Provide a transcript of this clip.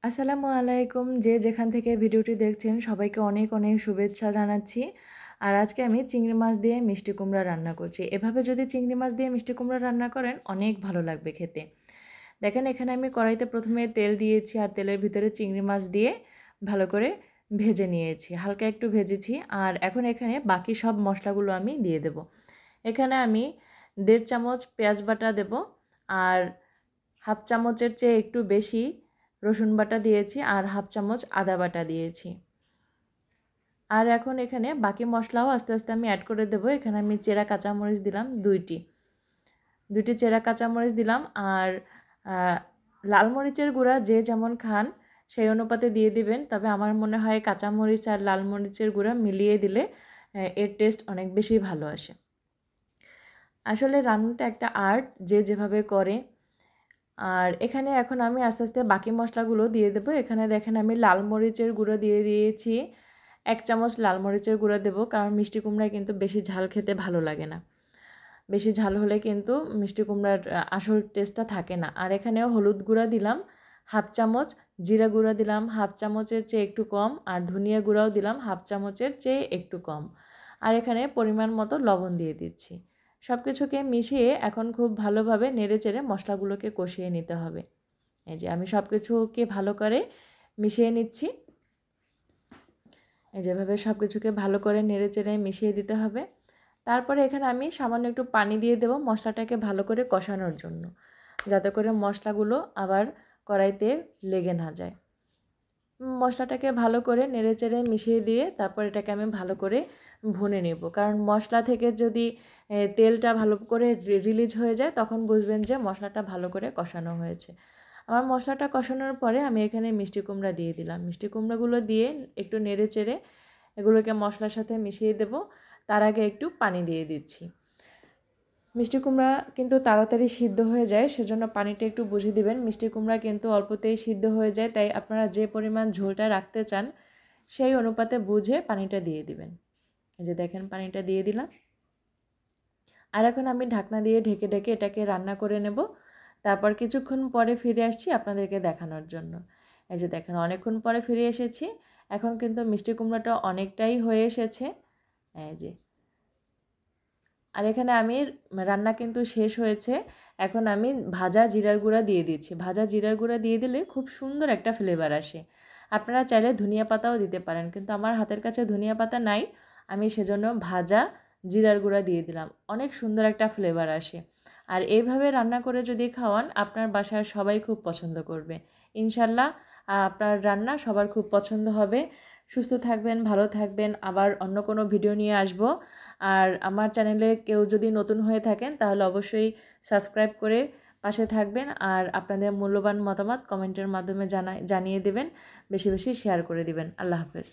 আসসালামু আলাইকুম। যে যেখান থেকে ভিডিওটি দেখছেন সবাইকে অনেক অনেক শুভেচ্ছা জানাচ্ছি। আর আজকে আমি চিংড়ি মাছ দিয়ে মিষ্টি কুমড়া রান্না করছি। এভাবে যদি চিংড়ি মাছ দিয়ে মিষ্টি কুমড়া রান্না করেন অনেক ভালো লাগবে খেতে। দেখেন এখানে আমি কড়াইতে প্রথমে তেল দিয়েছি আর তেলের ভিতরে চিংড়ি মাছ দিয়ে ভালো করে ভেজে নিয়েছি। হালকা একটু ভেজেছি আর এখন এখানে বাকি সব মশলাগুলো আমি দিয়ে দেব। এখানে আমি 1.5 চামচ পেঁয়াজ বাটা দেব আর হাফ চামচের চেয়ে একটু বেশি রসুন বাটা দিয়েছি আর হাফ চামচ আদা বাটা দিয়েছি। আর এখন এখানে বাকি মশলাও আস্তে আস্তে আমি অ্যাড করে দেব। এখানে আমি চেরা কাঁচামরিচ দিলাম দুইটি চেরা কাঁচামরিচ দিলাম আর লাল মরিচের গুঁড়া যে যেমন খান সেই অনুপাতে দিয়ে দিবেন। তবে আমার মনে হয় কাঁচামরিচ আর লাল মরিচের গুঁড়া মিলিয়ে দিলে এর টেস্ট অনেক বেশি ভালো আসে। আসলে রান্নাটা একটা আর্ট, যে যেভাবে করে। আর এখানে এখন আমি আস্তে আস্তে বাকি মশলাগুলো দিয়ে দেবো। এখানে দেখেন আমি লাল মরিচের গুঁড়ো দিয়ে দিয়েছি। 1 চামচ লাল মরিচের গুঁড়ো দেবো, কারণ মিষ্টি কুমড়ায় কিন্তু বেশি ঝাল খেতে ভালো লাগে না। বেশি ঝাল হলে কিন্তু মিষ্টি কুমড়ার আসল টেস্টটা থাকে না। আর এখানেও হলুদ গুঁড়া দিলাম হাফ চামচ, জিরা গুঁড়া দিলাম হাফ চামচের চেয়ে একটু কম, আর ধনিয়া গুঁড়াও দিলাম হাফ চামচের চেয়ে একটু কম। আর এখানে পরিমাণ মতো লবণ দিয়ে দিচ্ছি। সব কিছুকে মিশিয়ে এখন খুব ভালোভাবে নেড়েচেড়ে মশলাগুলোকে কষিয়ে নিতে হবে। এই যে আমি সব কিছুকে ভালো করে মিশিয়ে নিচ্ছি। এই যেভাবে সব কিছুকে ভালো করে নেড়েচেড়ে মিশিয়ে দিতে হবে। তারপরে এখানে আমি সামান্য একটু পানি দিয়ে দেবো মশলাটাকে ভালো করে কষানোর জন্য, যাতে করে মশলাগুলো আবার কড়াইতে লেগে না যায়। মশলাটাকে ভালো করে নেড়েচেড়ে মিশিয়ে দিয়ে তারপর এটাকে আমি ভালো করে ভুনে নেব, কারণ মশলা থেকে যদি তেলটা ভালো করে রিলিজ হয়ে যায় তখন বুঝবেন যে মশলাটা ভালো করে কষানো হয়েছে। আমার মশলাটা কষানোর পরে আমি এখানে মিষ্টি কুমড়া দিয়ে দিলাম। মিষ্টি কুমড়াগুলো দিয়ে একটু নেড়েচেড়ে এগুলোকে মশলার সাথে মিশিয়ে দেব। তার আগে একটু পানি দিয়ে দিচ্ছি। মিষ্টি কুমড়া কিন্তু তাড়াতাড়ি সিদ্ধ হয়ে যায়, সেজন্য পানিটা একটু বুঝে দিবেন। মিষ্টি কুমড়া কিন্তু অল্পতেই সিদ্ধ হয়ে যায়, তাই আপনারা যে পরিমাণ ঝোলটা রাখতে চান সেই অনুপাতে বুঝে পানিটা দিয়ে দিবেন। এই যে দেখেন পানিটা দিয়ে দিলাম। আর এখন আমি ঢাকনা দিয়ে ঢেকে ঢেকে এটাকে রান্না করে নেব। তারপর কিছুক্ষণ পরে ফিরে আসছি আপনাদেরকে দেখানোর জন্য। এই যে দেখেন অনেকক্ষণ পরে ফিরে এসেছি। এখন কিন্তু মিষ্টি কুমড়াটা অনেকটাই হয়ে এসেছে। এই যে, আর এখানে আমি রান্না কিন্তু শেষ হয়েছে। এখন আমি ভাজা জিরার গুঁড়া দিয়ে দিচ্ছি। ভাজা জিরার গুঁড়া দিয়ে দিলে খুব সুন্দর একটা ফ্লেভার আসে। আপনারা চাইলে ধনিয়া পাতাও দিতে পারেন, কিন্তু আমার হাতের কাছে ধনিয়া পাতা নাই, আমি সেজন্য ভাজা জিরার গুঁড়া দিয়ে দিলাম। অনেক সুন্দর একটা ফ্লেভার আসে। আর এইভাবে রান্না করে যদি খাওয়ান আপনার বাসার সবাই খুব পছন্দ করবে ইনশাল্লাহ। আপনার রান্না সবার খুব পছন্দ হবে। সুস্থ থাকবেন, ভালো থাকবেন। আবার অন্য কোনো ভিডিও নিয়ে আসব। আর আমার চ্যানেলে কেউ যদি নতুন হয়ে থাকেন তাহলে অবশ্যই সাবস্ক্রাইব করে পাশে থাকবেন। আর আপনাদের মূল্যবান মতামত কমেন্টের মাধ্যমে জানিয়ে দেবেন। বেশি বেশি শেয়ার করে দিবেন। আল্লাহ হাফেজ।